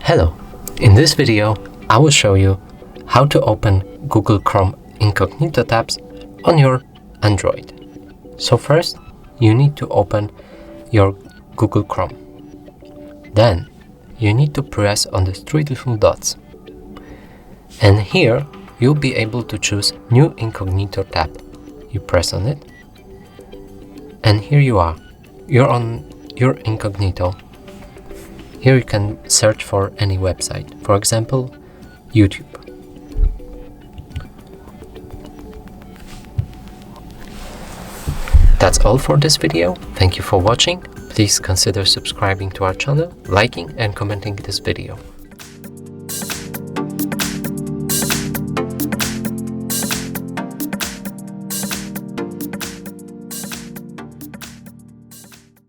Hello, in this video I will show you how to open Google Chrome Incognito tabs on your Android. So first you need to open your Google Chrome. Then you need to press on the three little dots. And here you'll be able to choose New Incognito tab. You press on it. And here you are. You're on your Incognito. Here you can search for any website, for example, YouTube. That's all for this video. Thank you for watching. Please consider subscribing to our channel, liking and commenting this video.